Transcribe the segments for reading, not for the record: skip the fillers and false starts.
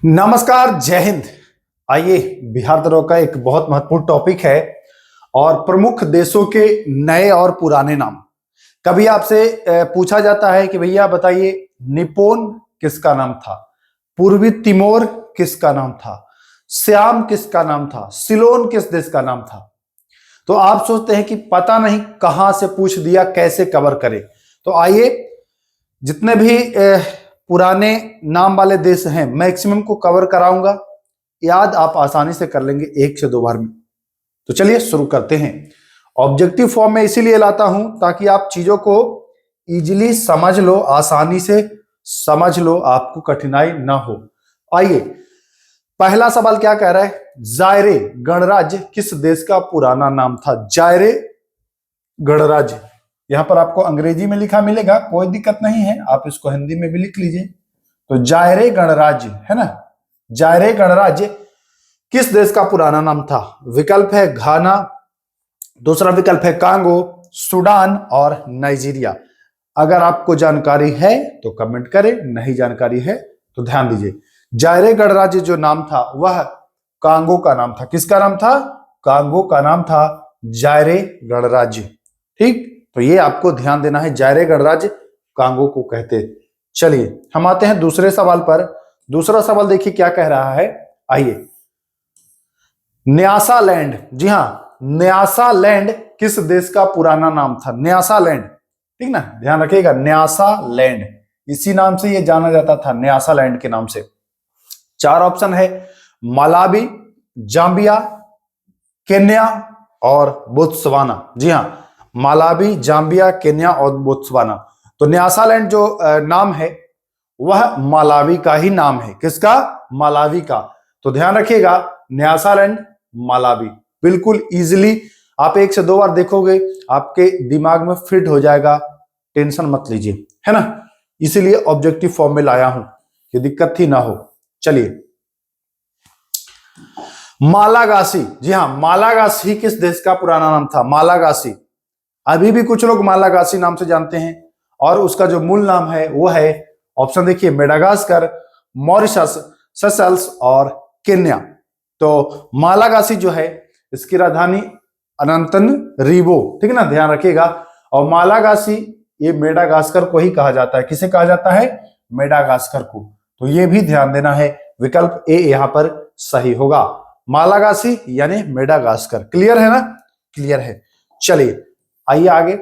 नमस्कार, जय हिंद। आइए, बिहार दौरे का एक बहुत महत्वपूर्ण टॉपिक है और प्रमुख देशों के नए और पुराने नाम। कभी आपसे पूछा जाता है कि भैया बताइए, निपोन किसका नाम था, पूर्वी तिमोर किसका नाम था, सियाम किसका नाम था, सिलोन किस देश का नाम था। तो आप सोचते हैं कि पता नहीं कहां से पूछ दिया, कैसे कवर करें। तो आइए, जितने भी पुराने नाम वाले देश हैं मैक्सिमम को कवर कराऊंगा। याद आप आसानी से कर लेंगे 1 से 2 बार में। तो चलिए शुरू करते हैं। ऑब्जेक्टिव फॉर्म में इसीलिए लाता हूं ताकि आप चीजों को इजीली समझ लो, आसानी से समझ लो, आपको कठिनाई ना हो। आइए, पहला सवाल क्या कह रहा है, जायरे गणराज्य किस देश का पुराना नाम था। जायरे गणराज्य, यहां पर आपको अंग्रेजी में लिखा मिलेगा, कोई दिक्कत नहीं है, आप इसको हिंदी में भी लिख लीजिए। तो जायरे गणराज्य है ना, जायरे गणराज्य किस देश का पुराना नाम था। विकल्प है घाना, दूसरा विकल्प है कांगो, सूडान और नाइजीरिया। अगर आपको जानकारी है तो कमेंट करें, नहीं जानकारी है तो ध्यान दीजिए। जायरे गणराज्य जो नाम था वह कांगो का नाम था। किसका नाम था? कांगो का नाम था जायरे गणराज्य। ठीक, तो ये आपको ध्यान देना है, जायरे गणराज्य कांगो को कहते। चलिए हम आते हैं दूसरे सवाल पर। दूसरा सवाल देखिए क्या कह रहा है। आइए, न्यासालैंड, जी हां, न्यासालैंड किस देश का पुराना नाम था। न्यासालैंड, ठीक ना, ध्यान रखिएगा, न्यासालैंड इसी नाम से ये जाना जाता था, न्यासालैंड के नाम से। 4 ऑप्शन है, मलावी, जाम्बिया, केन्या और बोत्सवाना। जी हां, मालावी, जाम्बिया, केन्या और बोत्सवाना। तो न्यासालैंड जो नाम है वह मालावी का ही नाम है। किसका? मालावी का। तो ध्यान रखिएगा, न्यासालैंड मालावी। बिल्कुल इजीली आप 1 से 2 बार देखोगे, आपके दिमाग में फिट हो जाएगा, टेंशन मत लीजिए, है ना। इसीलिए ऑब्जेक्टिव फॉर्म में लाया हूं कि दिक्कत ही ना हो। चलिए, मालागासी, जी हां, मालागासी किस देश का पुराना नाम था। मालागासी, अभी भी कुछ लोग मालागासी नाम से जानते हैं और उसका जो मूल नाम है वो है, ऑप्शन देखिए, मेडागास्कर, मॉरिशस, सेशल्स और केन्या। तो मालागासी जो है इसकी राजधानी अनंतनरिवो, ठीक है ना, ध्यान रखिएगा। और मालागासी ये मेडागास्कर को ही कहा जाता है। किसे कहा जाता है? मेडागास्कर को। तो ये भी ध्यान देना है, विकल्प ए यहां पर सही होगा, मालागासी यानी मेडागास्कर। क्लियर है ना? क्लियर है। चलिए आइए आगे,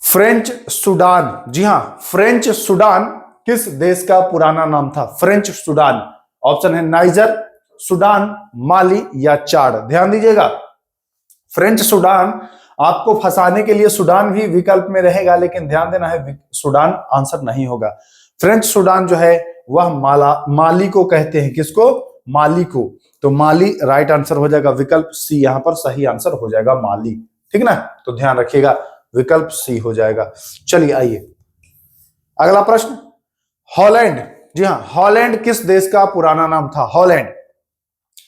फ्रेंच सूडान, जी हां, फ्रेंच सूडान किस देश का पुराना नाम था। फ्रेंच सूडान, ऑप्शन है नाइजर, सूडान, माली या चाड। ध्यान दीजिएगा, फ्रेंच सूडान, आपको फंसाने के लिए सूडान भी विकल्प में रहेगा, लेकिन ध्यान देना है सूडान आंसर नहीं होगा। फ्रेंच सूडान जो है वह माली को कहते हैं। किसको? माली को। तो माली राइट आंसर हो जाएगा, विकल्प सी यहां पर सही आंसर हो जाएगा, माली, ठीक ना। तो ध्यान रखिएगा, विकल्प सी हो जाएगा। चलिए आइए, अगला प्रश्न, हॉलैंड, जी हां, हॉलैंड किस देश का पुराना नाम था। हॉलैंड,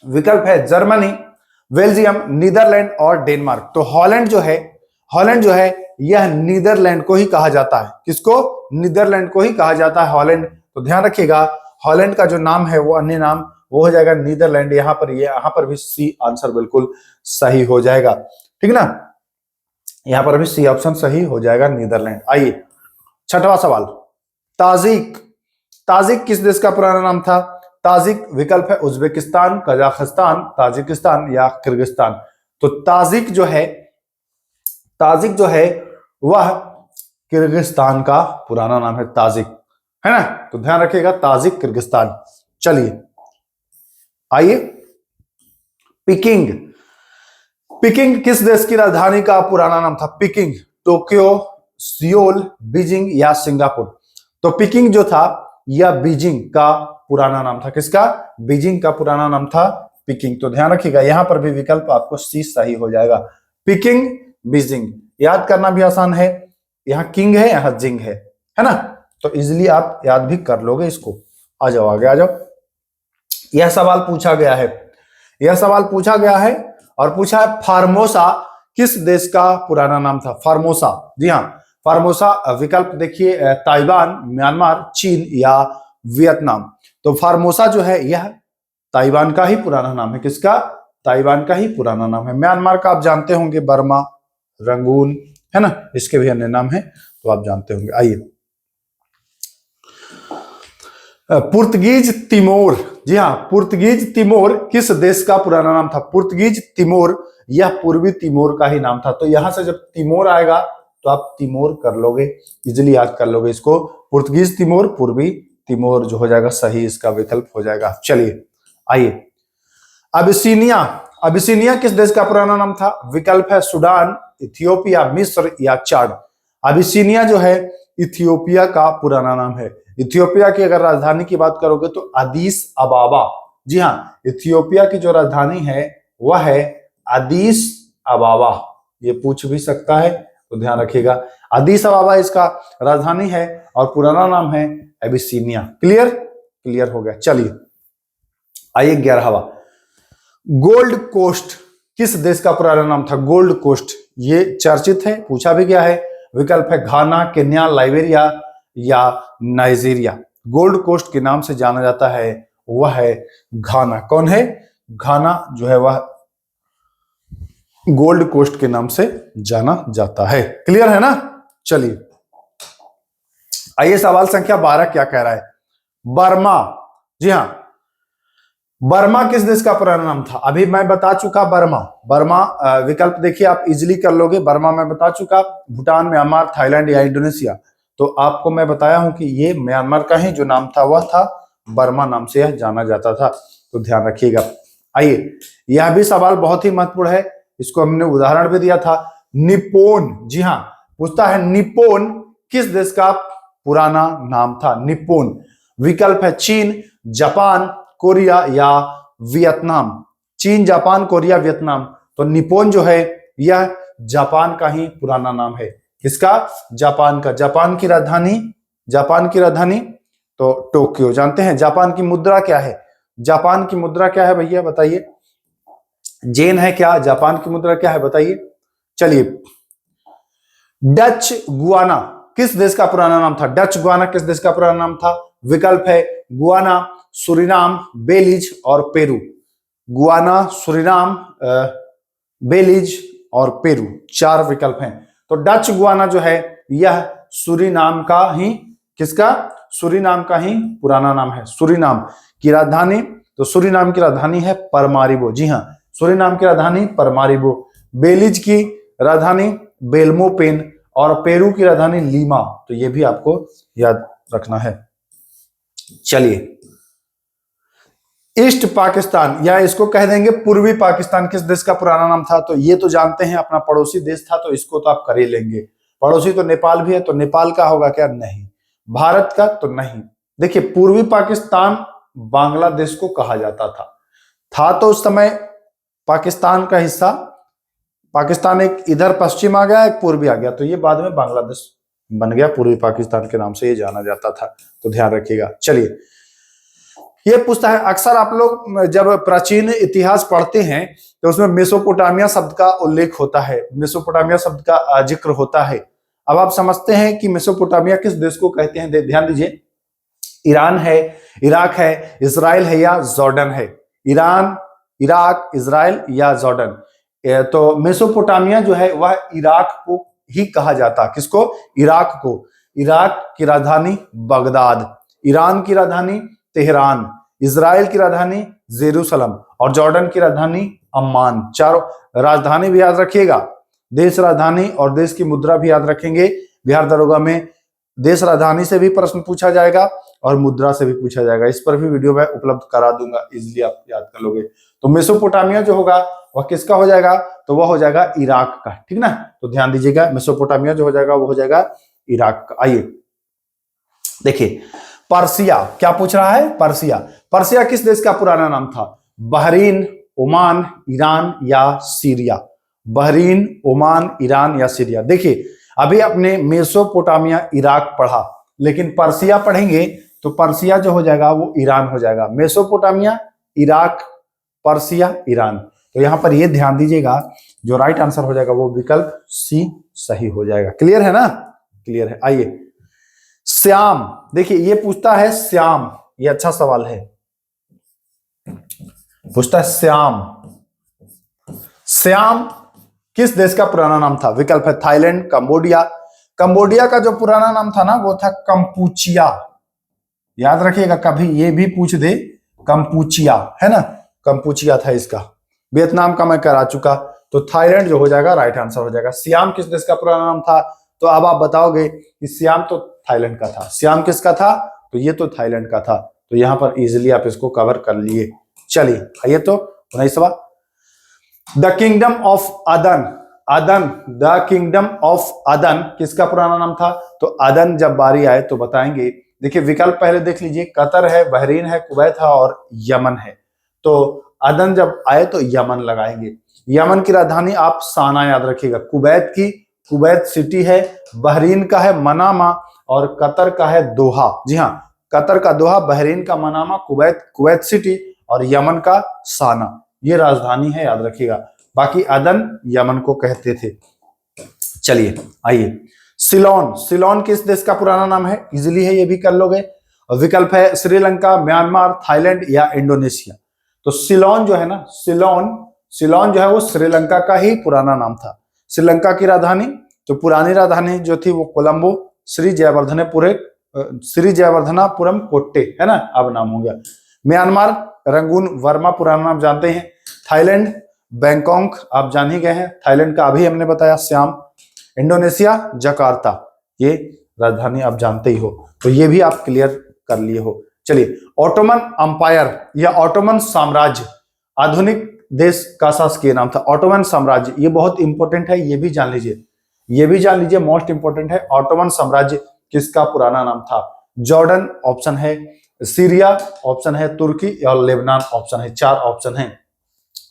विकल्प है जर्मनी, बेल्जियम, नीदरलैंड और डेनमार्क। तो हॉलैंड जो है यह नीदरलैंड को ही कहा जाता है। किसको? नीदरलैंड को ही कहा जाता है हॉलैंड। तो ध्यान रखिएगा, हॉलैंड का जो नाम है वो अन्य नाम वो हो जाएगा नीदरलैंड। यहां पर भी सी आंसर बिल्कुल सही हो जाएगा, ठीक ना, यहां पर भी सी ऑप्शन सही हो जाएगा, नीदरलैंड। आइए, छठवां सवाल, ताजिक, ताजिक किस देश का पुराना नाम था। ताजिक, विकल्प है उज्बेकिस्तान, कजाकिस्तान, ताजिकिस्तान या किर्गिस्तान। तो ताजिक जो है वह किर्गिस्तान का पुराना नाम है, ताजिक, है ना। तो ध्यान रखिएगा, ताजिक किर्गिस्तान। चलिए आइए, पिकिंग, पिकिंग किस देश की राजधानी का पुराना नाम था। पिकिंग, टोक्यो, सियोल, बीजिंग या सिंगापुर। तो पिकिंग जो था यह बीजिंग का पुराना नाम था। किसका? बीजिंग का पुराना नाम था पिकिंग। तो ध्यान रखिएगा, यहां पर भी विकल्प आपको सी सही हो जाएगा, पिकिंग, बीजिंग। याद करना भी आसान है, यहां किंग है, यहां जिंग है ना। तो इजिली आप याद भी कर लोगे इसको। आ जाओ आगे, आ जाओ। यह सवाल पूछा गया है और पूछा है, फार्मोसा किस देश का पुराना नाम था। फार्मोसा, जी हां, फार्मोसा, विकल्प देखिए, ताइवान, म्यांमार, चीन या वियतनाम। तो फार्मोसा जो है यह ताइवान का ही पुराना नाम है। किसका? ताइवान का ही पुराना नाम है। म्यांमार का आप जानते होंगे बर्मा, रंगून, है ना, इसके भी अन्य नाम है तो आप जानते होंगे। आइए, पुर्तगीज तिमोर, जी हाँ, पुर्तगीज तिमोर किस देश का पुराना नाम था? पुर्तगीज तिमोर यह पूर्वी तिमोर का ही नाम था। तो यहां से जब तिमोर आएगा तो आप तिमोर कर लोगे, इजिली याद कर लोगे इसको। पुर्तगीज तिमोर, पूर्वी तिमोर जो हो जाएगा सही इसका विकल्प हो जाएगा। चलिए आइए, अबिसिनिया, अबिसिनिया किस देश का पुराना नाम था? विकल्प है सूडान, इथियोपिया, मिस्र या चाड। अबिसिनिया जो है इथियोपिया का पुराना नाम है। इथियोपिया की अगर राजधानी की बात करोगे तो अदीस अबाबा, जी हाँ, इथियोपिया की जो राजधानी है वह है अदीस अबाबा। ये पूछ भी सकता है तो ध्यान रखिएगा, अदीस अबाबा इसका राजधानी है और पुराना नाम है एबिसिनिया। क्लियर? क्लियर हो गया। चलिए आइए 11वां, गोल्ड कोस्ट किस देश का पुराना नाम था? गोल्ड कोस्ट ये चर्चित है, पूछा भी गया है। विकल्प है घाना, केन्या, लाइबेरिया या नाइजीरिया। गोल्ड कोस्ट के नाम से जाना जाता है वह है घाना। कौन है? घाना जो है वह गोल्ड कोस्ट के नाम से जाना जाता है। क्लियर है ना? चलिए आइए, सवाल संख्या 12 क्या कह रहा है? बर्मा, जी हां, बर्मा किस देश का पुराना नाम था? अभी मैं बता चुका बर्मा। बर्मा विकल्प देखिए आप इजिली कर लोगे। बर्मा मैं बता चुका, भूटान, म्यांमार, थाईलैंड या इंडोनेशिया। तो आपको मैं बताया हूं कि ये म्यांमार का ही जो नाम था वह था बर्मा, नाम से यह जाना जाता था, तो ध्यान रखिएगा। आइए, यह भी सवाल बहुत ही महत्वपूर्ण है, इसको हमने उदाहरण भी दिया था। निप्पोन, जी हाँ, पूछता है निप्पोन किस देश का पुराना नाम था? निप्पोन। विकल्प है चीन, जापान, कोरिया या वियतनाम। चीन, जापान, कोरिया, वियतनाम। तो निप्पोन जो है यह जापान का ही पुराना नाम है। किसका? जापान का। जापान की राजधानी, जापान की राजधानी तो टोक्यो। जानते हैं जापान की मुद्रा क्या है? जापान की मुद्रा क्या है भैया बताइए? जेन है क्या? जापान की मुद्रा क्या है बताइए? चलिए, डच गुआना किस देश का पुराना नाम था? डच गुआना किस देश का पुराना नाम था? विकल्प है गुआना, सूरीनाम, बेलीज और पेरू। गुआना, सूरीनाम, बेलीज और पेरू, चार विकल्प हैं। तो डच गुआना जो है यह सूरीनाम का ही, किसका? सूरीनाम का ही पुराना नाम है। सूरीनाम की राजधानी, तो सूरीनाम की राजधानी है परमारिबो। जी हाँ, सूरीनाम की राजधानी परमारिबो। बेलीज की राजधानी बेल्मोपेन और पेरू की राजधानी लीमा। तो ये भी आपको याद रखना है। चलिए, ईस्ट पाकिस्तान या इसको कह देंगे पूर्वी पाकिस्तान किस देश का पुराना नाम था? तो ये तो जानते हैं अपना पड़ोसी देश था, तो इसको तो आप कर ही लेंगे। पड़ोसी तो नेपाल भी है, तो नेपाल का होगा क्या? नहीं। भारत का तो नहीं। देखिए, पूर्वी पाकिस्तान बांग्लादेश को कहा जाता था तो उस समय पाकिस्तान का हिस्सा। पाकिस्तान एक इधर पश्चिम आ गया, एक पूर्वी आ गया, तो ये बाद में बांग्लादेश बन गया। पूर्वी पाकिस्तान के नाम से ये जाना जाता था, तो ध्यान रखिएगा। चलिए, ये पूछता है अक्सर आप लोग जब प्राचीन इतिहास पढ़ते हैं तो उसमें मेसोपोटामिया शब्द का उल्लेख होता है, मेसोपोटामिया शब्द का जिक्र होता है। अब आप समझते हैं कि मेसोपोटामिया किस देश को कहते हैं? ध्यान दीजिए, ईरान है, इराक है, इजराइल है या जॉर्डन है? ईरान, इराक, इजराइल या जॉर्डन। तो मेसोपोटामिया जो है वह इराक को ही कहा जाता। किसको? इराक को। इराक की राजधानी बगदाद, ईरान की राजधानी तेहरान, इजराइल की राजधानी जेरूसलम और जॉर्डन की राजधानी अम्मान। चारों राजधानी भी याद रखिएगा, देश राजधानी और देश की मुद्रा भी याद रखेंगे। बिहार दरोगा में देश राजधानी से भी प्रश्न पूछा जाएगा और मुद्रा से भी पूछा जाएगा। इस पर भी वीडियो मैं उपलब्ध करा दूंगा, इजिली आप याद कर लोगे। तो मेसोपोटामिया जो होगा वह किसका हो जाएगा? तो वह हो जाएगा इराक का, ठीक ना? तो ध्यान दीजिएगा, मेसोपोटामिया जो हो जाएगा वो हो जाएगा इराक का। आइए देखिए, पर्सिया क्या पूछ रहा है? पर्सिया। पर्सिया किस देश का पुराना नाम था? बहरीन, ओमान, ईरान या सीरिया। बहरीन, ओमान, ईरान या सीरिया। देखिए, अभी आपने मेसोपोटामिया इराक पढ़ा, लेकिन पर्सिया पढ़ेंगे तो पर्सिया जो हो जाएगा वो ईरान हो जाएगा। Mesopotamia Iraq, Persia Iran. तो यहां पर ये ध्यान दीजिएगा, जो राइट आंसर हो जाएगा वो विकल्प सी सही हो जाएगा। क्लियर है ना? क्लियर है। आइए, श्याम, देखिए ये पूछता है श्याम ये अच्छा सवाल है। पूछता है श्याम। श्याम किस देश का पुराना नाम था? विकल्प है थाईलैंड, कंबोडिया। कंबोडिया का जो पुराना नाम था ना वो था कंपूचिया। याद रखिएगा, कभी ये भी पूछ दे कंपूचिया, है ना, कंपूचिया था इसका। वियतनाम का मैं करा चुका, तो थाईलैंड जो हो जाएगा राइट आंसर हो जाएगा। श्याम किस देश का पुराना नाम था? तो अब आप बताओगे कि श्याम तो थाईलैंड का था। श्याम किसका था? तो ये तो थाईलैंड का था। तो यहां पर इजिली आप इसको कवर कर लिए। चलिए आइए तो 19वां, द किंगडम ऑफ अदन। अदन, द किंगडम ऑफ अदन किसका पुराना नाम था? तो अदन जब बारी आए तो बताएंगे। देखिए विकल्प पहले देख लीजिए, कतर है, बहरीन है, कुवैत है और यमन है। तो अदन जब आए तो यमन लगाएंगे। यमन की राजधानी आप साना याद रखिएगा। कुवैत की कुवैत सिटी है, बहरीन का है मनामा और कतर का है दोहा। जी हाँ, कतर का दोहा, बहरीन का मनामा, कुवैत कुवैत सिटी और यमन का साना, ये राजधानी है, याद रखिएगा। बाकी अदन यमन को कहते थे। चलिए आइए, सिलोन। सिलोन किस देश का पुराना नाम है? इजिली है, ये भी कर लोगे। विकल्प है श्रीलंका, म्यांमार, थाईलैंड या इंडोनेशिया। तो सिलोन जो है ना, सिलोन जो है वो श्रीलंका का ही पुराना नाम था। श्रीलंका की राजधानी, तो पुरानी राजधानी जो थी वो कोलंबो, श्री जयवर्धनापुरम कोट्टे, है ना, अब नाम हो गया। म्यांमार रंगून वर्मा, पुराना नाम जानते हैं। थाईलैंड बैंकॉक, आप जान ही गए हैं, थाईलैंड का अभी हमने बताया श्याम। इंडोनेशिया जकार्ता, ये राजधानी आप जानते ही हो। तो ये भी आप क्लियर कर लिए हो। चलिए, ऑटोमन अंपायर या ऑटोमन साम्राज्य आधुनिक देश का शासकीय नाम था। ऑटोमन साम्राज्य, ये बहुत इंपॉर्टेंट है, ये भी जान लीजिए, ये भी जान लीजिए, मोस्ट इंपॉर्टेंट है। ऑटोमन साम्राज्य किसका पुराना नाम था? जॉर्डन ऑप्शन है, सीरिया ऑप्शन है, तुर्की और लेबनान ऑप्शन है। 4 ऑप्शन है।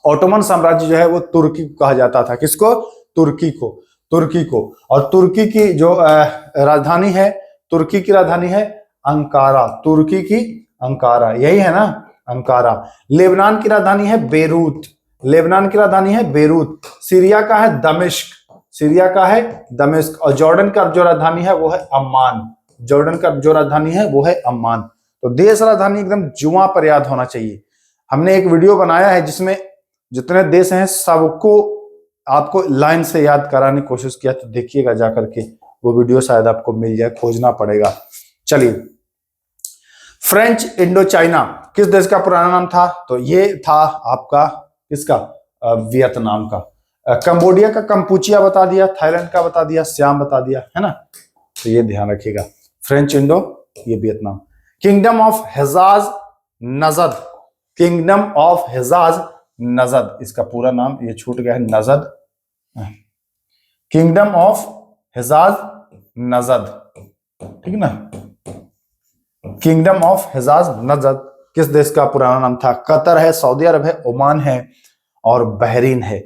ऑटोमन साम्राज्य जो है वो तुर्की को कहा जाता था। किसको? तुर्की को, तुर्की को। और तुर्की की जो राजधानी है, तुर्की की राजधानी है अंकारा, तुर्की की अंकारा, यही है ना, अंकारा। लेबनान की राजधानी है बेरूत, लेबनान की राजधानी है बेरूत। सीरिया का है दमिश्क, सीरिया का है दमिश्क। और जॉर्डन का जो राजधानी है वो है अम्मान, जॉर्डन का जो राजधानी है वो है अम्मान। तो देश राजधानी एकदम जुआ पर याद होना चाहिए। हमने एक वीडियो बनाया है जिसमें जितने देश हैं सबको आपको लाइन से याद कराने की कोशिश किया, तो देखिएगा जाकर के, वो वीडियो शायद आपको मिल जाए, खोजना पड़ेगा। चलिए, फ्रेंच इंडो चाइना किस देश का पुराना नाम था? तो ये था आपका किसका? वियतनाम का। कंबोडिया का कंपूचिया बता दिया, थाईलैंड का बता दिया, श्याम बता दिया, है ना। तो ये ध्यान रखिएगा, फ्रेंच इंडो, ये Vietnam. Kingdom of Hejaz Najd, kingdom of Hejaz Najd, इसका पूरा नाम ये छूट गया है, Najd, kingdom of Hejaz Najd, ठीक ना। किंगडम ऑफ हेजाज नजद किस देश का पुराना नाम था? कतर है, सऊदी अरब है, ओमान है और बहरीन है।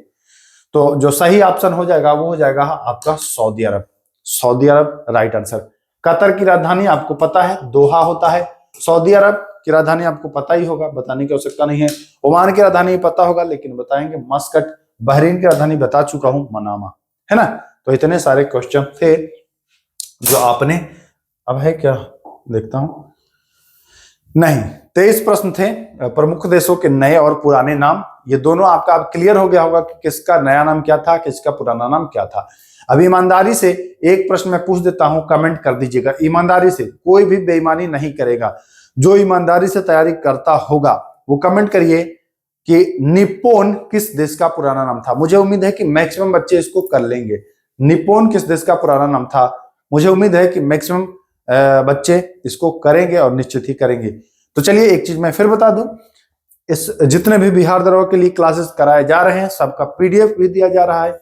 तो जो सही ऑप्शन हो जाएगा वो हो जाएगा आपका सऊदी अरब, सऊदी अरब राइट आंसर। कतर की राजधानी आपको पता है दोहा होता है। सऊदी अरब की राजधानी आपको पता ही होगा, बताने की आवश्यकता नहीं है। ओमान की राजधानी पता होगा लेकिन बताएंगे मस्कट। बहरीन की राजधानी बता चुका हूं, मनामा, है ना। तो इतने सारे क्वेश्चन थे जो आपने, अब है क्या देखता हूं, नहीं, 23 प्रश्न थे प्रमुख देशों के नए और पुराने नाम। ये दोनों आपका अब क्लियर हो गया होगा कि किसका नया नाम क्या था, किसका पुराना नाम क्या था। अब ईमानदारी से एक प्रश्न मैं पूछ देता हूं, कमेंट कर दीजिएगा। ईमानदारी से, कोई भी बेईमानी नहीं करेगा, जो ईमानदारी से तैयारी करता होगा वो कमेंट करिए कि निप्पॉन किस देश का पुराना नाम था। मुझे उम्मीद है कि मैक्सिमम बच्चे इसको कर लेंगे। निप्पॉन किस देश का पुराना नाम था? मुझे उम्मीद है कि मैक्सिमम बच्चे इसको करेंगे और निश्चित ही करेंगे। तो चलिए एक चीज मैं फिर बता दूं, इस जितने भी बिहार दरोगा के लिए क्लासेस कराए जा रहे हैं सबका पीडीएफ भी दिया जा रहा है।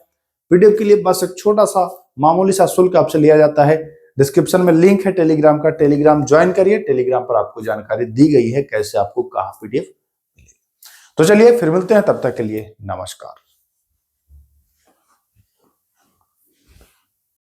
पीडीएफ के लिए बस एक छोटा सा मामूली सा शुल्क आपसे लिया जाता है। डिस्क्रिप्शन में लिंक है टेलीग्राम का, टेलीग्राम ज्वाइन करिए। टेलीग्राम पर आपको जानकारी दी गई है कैसे आपको कहाँ पीडीएफ मिलेगा। तो चलिए फिर मिलते हैं, तब तक के लिए नमस्कार।